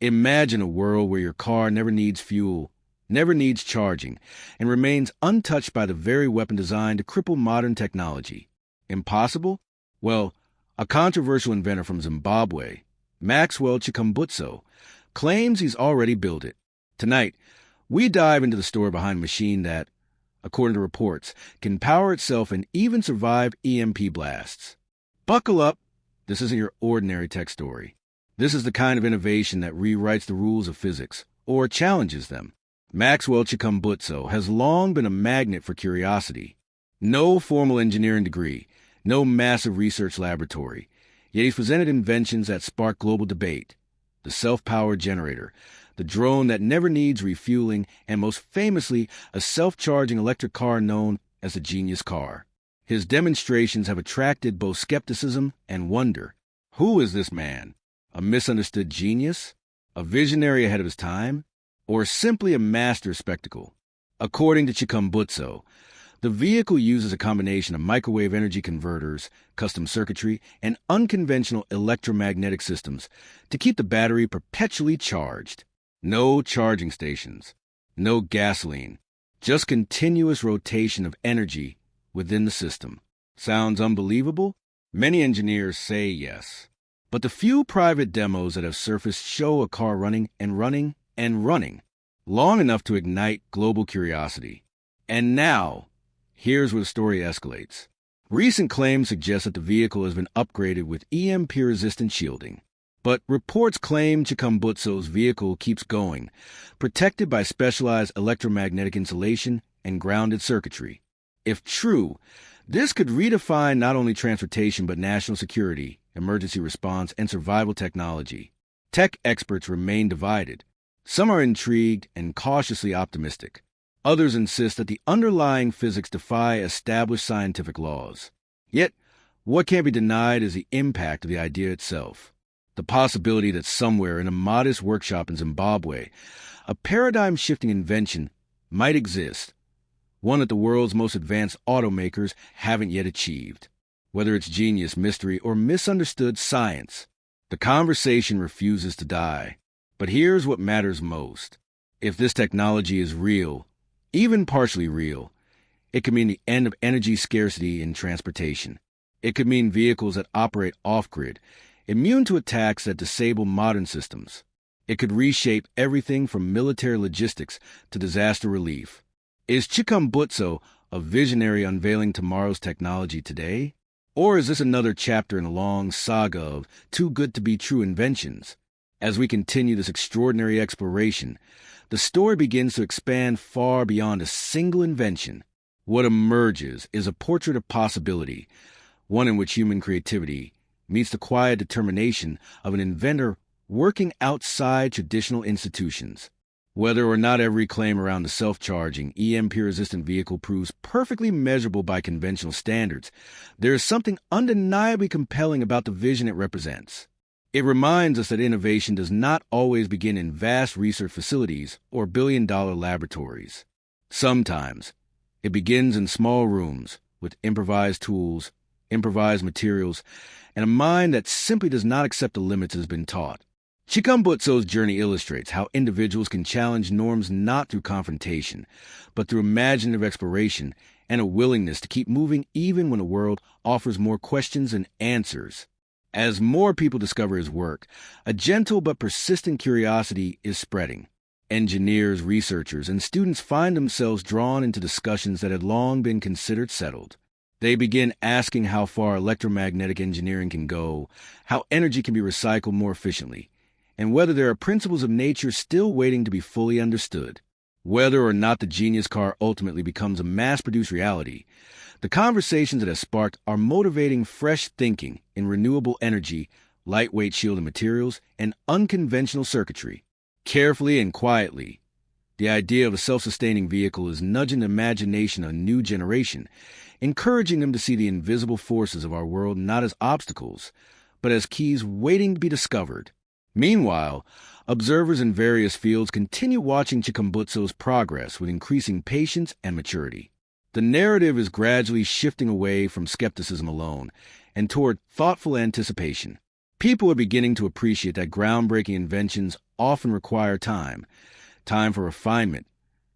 Imagine a world where your car never needs fuel, never needs charging, and remains untouched by the very weapon designed to cripple modern technology. Impossible? Well, a controversial inventor from Zimbabwe, Maxwell Chikumbutso, claims he's already built it. Tonight, we dive into the story behind a machine that, according to reports, can power itself and even survive EMP blasts. Buckle up. This isn't your ordinary tech story. This is the kind of innovation that rewrites the rules of physics, or challenges them. Maxwell Chikumbutso has long been a magnet for curiosity. No formal engineering degree, no massive research laboratory, yet he's presented inventions that spark global debate. The self-powered generator, the drone that never needs refueling, and most famously, a self-charging electric car known as the genius car. His demonstrations have attracted both skepticism and wonder. Who is this man? A misunderstood genius? A visionary ahead of his time? Or simply a master spectacle? According to Chikumbutso, the vehicle uses a combination of microwave energy converters, custom circuitry, and unconventional electromagnetic systems to keep the battery perpetually charged. No charging stations, no gasoline, just continuous rotation of energy within the system. Sounds unbelievable? Many engineers say yes. But the few private demos that have surfaced show a car running and running and running, long enough to ignite global curiosity. And now, here's where the story escalates. Recent claims suggest that the vehicle has been upgraded with EMP-resistant shielding. But reports claim Chikumbutso's vehicle keeps going, protected by specialized electromagnetic insulation and grounded circuitry. If true, this could redefine not only transportation but national security, emergency response, and survival technology. Tech experts remain divided. Some are intrigued and cautiously optimistic. Others insist that the underlying physics defy established scientific laws. Yet, what can't be denied is the impact of the idea itself. The possibility that somewhere in a modest workshop in Zimbabwe, a paradigm-shifting invention might exist, one that the world's most advanced automakers haven't yet achieved. Whether it's genius, mystery, or misunderstood science, the conversation refuses to die. But here's what matters most. If this technology is real, even partially real, it could mean the end of energy scarcity in transportation. It could mean vehicles that operate off-grid, immune to attacks that disable modern systems. It could reshape everything from military logistics to disaster relief. Is Chikumbutso a visionary unveiling tomorrow's technology today? Or is this another chapter in a long saga of too-good-to-be-true inventions? As we continue this extraordinary exploration, the story begins to expand far beyond a single invention. What emerges is a portrait of possibility, one in which human creativity meets the quiet determination of an inventor working outside traditional institutions. Whether or not every claim around the self-charging, EMP-resistant vehicle proves perfectly measurable by conventional standards, there is something undeniably compelling about the vision it represents. It reminds us that innovation does not always begin in vast research facilities or billion-dollar laboratories. Sometimes, it begins in small rooms with improvised tools, improvised materials, and a mind that simply does not accept the limits it has been taught. Chikumbutso's journey illustrates how individuals can challenge norms not through confrontation, but through imaginative exploration and a willingness to keep moving even when the world offers more questions than answers. As more people discover his work, a gentle but persistent curiosity is spreading. Engineers, researchers, and students find themselves drawn into discussions that had long been considered settled. They begin asking how far electromagnetic engineering can go, how energy can be recycled more efficiently, and whether there are principles of nature still waiting to be fully understood. Whether or not the genius car ultimately becomes a mass-produced reality, the conversations it has sparked are motivating fresh thinking in renewable energy, lightweight shielded materials, and unconventional circuitry. Carefully and quietly, the idea of a self-sustaining vehicle is nudging the imagination of a new generation, encouraging them to see the invisible forces of our world not as obstacles, but as keys waiting to be discovered. Meanwhile, observers in various fields continue watching Chikumbutso's progress with increasing patience and maturity. The narrative is gradually shifting away from skepticism alone and toward thoughtful anticipation. People are beginning to appreciate that groundbreaking inventions often require time. Time for refinement,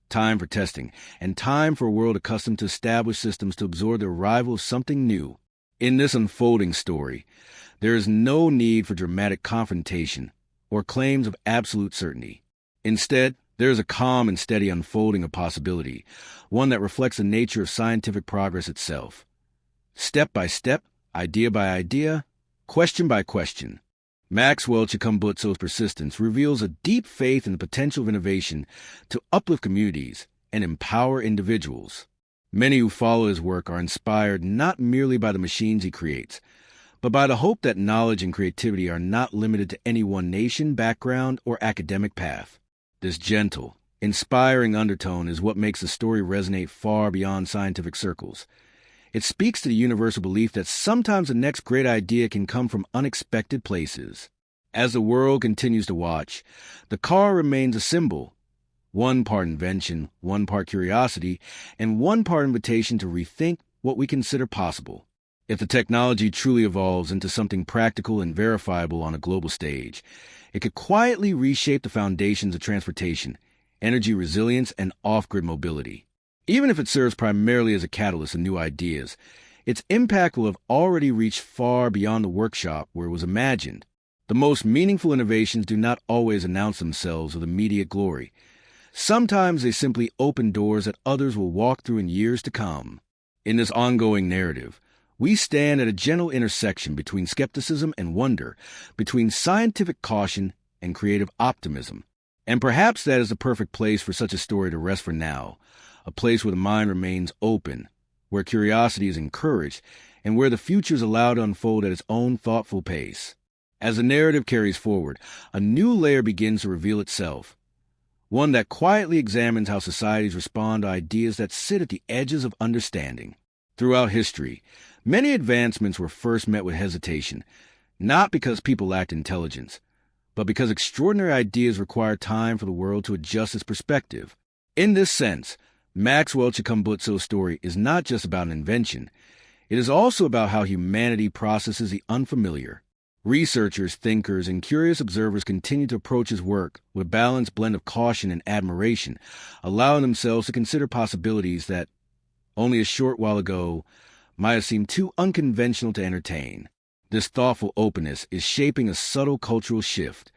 time for testing, and time for a world accustomed to established systems to absorb the arrival of something new. In this unfolding story, there is no need for dramatic confrontation or claims of absolute certainty. Instead, there is a calm and steady unfolding of possibility, one that reflects the nature of scientific progress itself. Step by step, idea by idea, question by question, Maxwell Chikumbutso's persistence reveals a deep faith in the potential of innovation to uplift communities and empower individuals. Many who follow his work are inspired not merely by the machines he creates, but by the hope that knowledge and creativity are not limited to any one nation, background, or academic path. This gentle, inspiring undertone is what makes the story resonate far beyond scientific circles. It speaks to the universal belief that sometimes the next great idea can come from unexpected places. As the world continues to watch, the car remains a symbol, one part invention, one part curiosity, and one part invitation to rethink what we consider possible. If the technology truly evolves into something practical and verifiable on a global stage, it could quietly reshape the foundations of transportation, energy resilience, and off-grid mobility. Even if it serves primarily as a catalyst of new ideas, its impact will have already reached far beyond the workshop where it was imagined. The most meaningful innovations do not always announce themselves with immediate glory. Sometimes they simply open doors that others will walk through in years to come. In this ongoing narrative, we stand at a gentle intersection between skepticism and wonder, between scientific caution and creative optimism. And perhaps that is the perfect place for such a story to rest for now, a place where the mind remains open, where curiosity is encouraged, and where the future is allowed to unfold at its own thoughtful pace. As the narrative carries forward, a new layer begins to reveal itself, one that quietly examines how societies respond to ideas that sit at the edges of understanding. Throughout history, many advancements were first met with hesitation, not because people lacked intelligence, but because extraordinary ideas require time for the world to adjust its perspective. In this sense, Maxwell Chikumbutso's story is not just about an invention. It is also about how humanity processes the unfamiliar. Researchers, thinkers, and curious observers continue to approach his work with a balanced blend of caution and admiration, allowing themselves to consider possibilities that, only a short while ago, might have seemed too unconventional to entertain. This thoughtful openness is shaping a subtle cultural shift,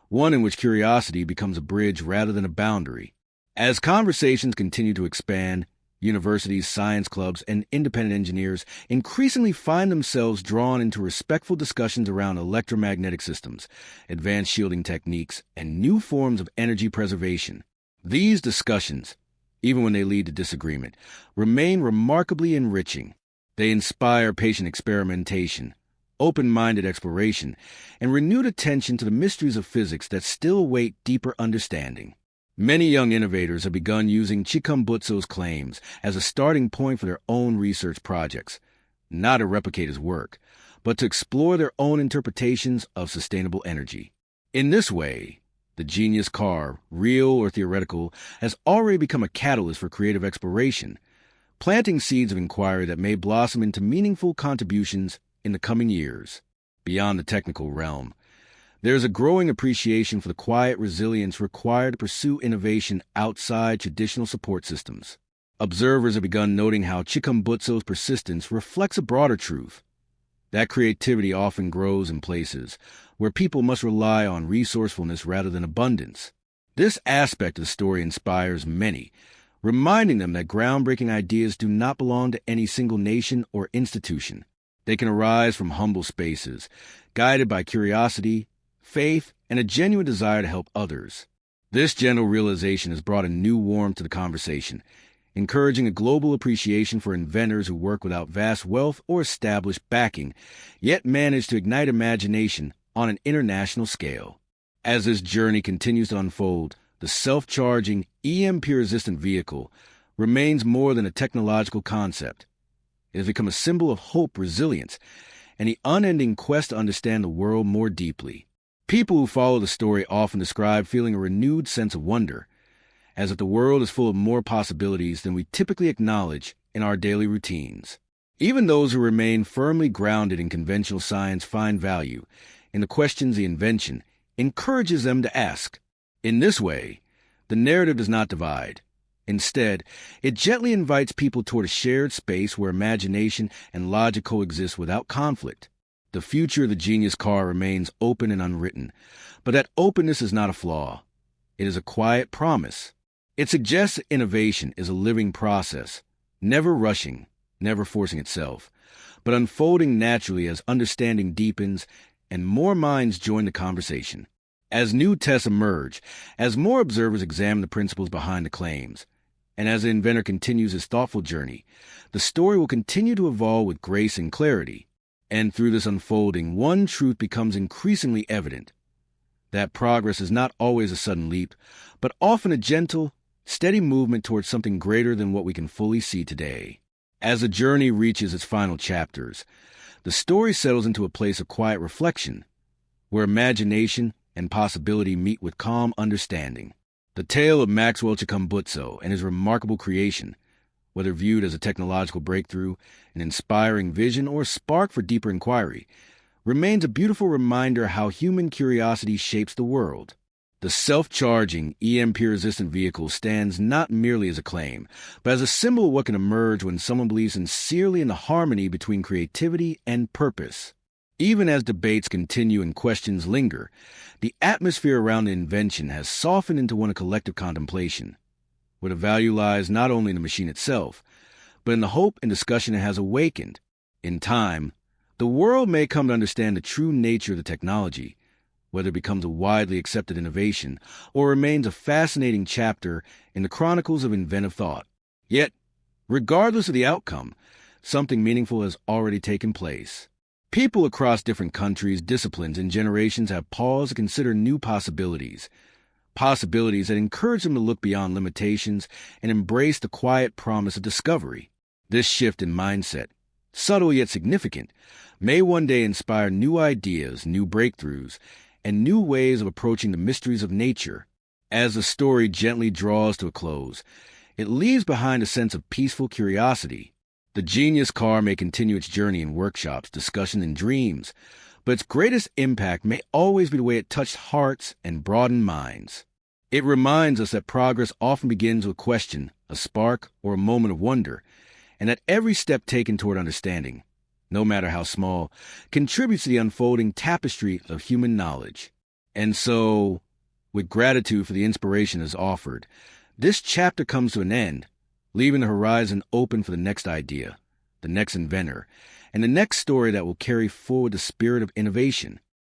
one in which curiosity becomes a bridge rather than a boundary. As conversations continue to expand, universities, science clubs, and independent engineers increasingly find themselves drawn into respectful discussions around electromagnetic systems, advanced shielding techniques, and new forms of energy preservation. These discussions, even when they lead to disagreement, remain remarkably enriching. They inspire patient experimentation, open-minded exploration, and renewed attention to the mysteries of physics that still await deeper understanding. Many young innovators have begun using Chikumbutso's claims as a starting point for their own research projects, not to replicate his work, but to explore their own interpretations of sustainable energy. In this way, the genius car, real or theoretical, has already become a catalyst for creative exploration, planting seeds of inquiry that may blossom into meaningful contributions in the coming years. Beyond the technical realm, there is a growing appreciation for the quiet resilience required to pursue innovation outside traditional support systems. Observers have begun noting how Chikumbutso's persistence reflects a broader truth, that creativity often grows in places where people must rely on resourcefulness rather than abundance. This aspect of the story inspires many, reminding them that groundbreaking ideas do not belong to any single nation or institution. They can arise from humble spaces, guided by curiosity, faith, and a genuine desire to help others. This gentle realization has brought a new warmth to the conversation, encouraging a global appreciation for inventors who work without vast wealth or established backing, yet manage to ignite imagination on an international scale. As this journey continues to unfold, the self-charging, EMP-resistant vehicle remains more than a technological concept. It has become a symbol of hope, resilience, and the unending quest to understand the world more deeply. People who follow the story often describe feeling a renewed sense of wonder, as if the world is full of more possibilities than we typically acknowledge in our daily routines. Even those who remain firmly grounded in conventional science find value in the questions the invention, encourages them to ask. In this way, the narrative does not divide. Instead, it gently invites people toward a shared space where imagination and logic coexist without conflict. The future of the genius car remains open and unwritten, but that openness is not a flaw. It is a quiet promise. It suggests that innovation is a living process, never rushing, never forcing itself, but unfolding naturally as understanding deepens and more minds join the conversation. As new tests emerge, as more observers examine the principles behind the claims, and as the inventor continues his thoughtful journey, the story will continue to evolve with grace and clarity. And through this unfolding, one truth becomes increasingly evident: that progress is not always a sudden leap, but often a gentle, steady movement towards something greater than what we can fully see today. As the journey reaches its final chapters, the story settles into a place of quiet reflection, where imagination and possibility meet with calm understanding. The tale of Maxwell Chikumbutso and his remarkable creation, whether viewed as a technological breakthrough, an inspiring vision, or a spark for deeper inquiry, remains a beautiful reminder how human curiosity shapes the world. The self-charging, EMP-resistant vehicle stands not merely as a claim, but as a symbol of what can emerge when someone believes sincerely in the harmony between creativity and purpose. Even as debates continue and questions linger, the atmosphere around the invention has softened into one of collective contemplation, where the value lies not only in the machine itself, but in the hope and discussion it has awakened. In time, the world may come to understand the true nature of the technology, whether it becomes a widely accepted innovation or remains a fascinating chapter in the chronicles of inventive thought. Yet, regardless of the outcome, something meaningful has already taken place. People across different countries, disciplines, and generations have paused to consider new possibilities that encourage them to look beyond limitations and embrace the quiet promise of discovery. This shift in mindset, subtle yet significant, may one day inspire new ideas, new breakthroughs, and new ways of approaching the mysteries of nature. As the story gently draws to a close, it leaves behind a sense of peaceful curiosity. The genius car may continue its journey in workshops, discussion, and dreams, but its greatest impact may always be the way it touched hearts and broadened minds. It reminds us that progress often begins with a question, a spark, or a moment of wonder, and that every step taken toward understanding, no matter how small, contributes to the unfolding tapestry of human knowledge. And so, with gratitude for the inspiration as offered, this chapter comes to an end, leaving the horizon open for the next idea, the next inventor, and the next story that will carry forward the spirit of innovation.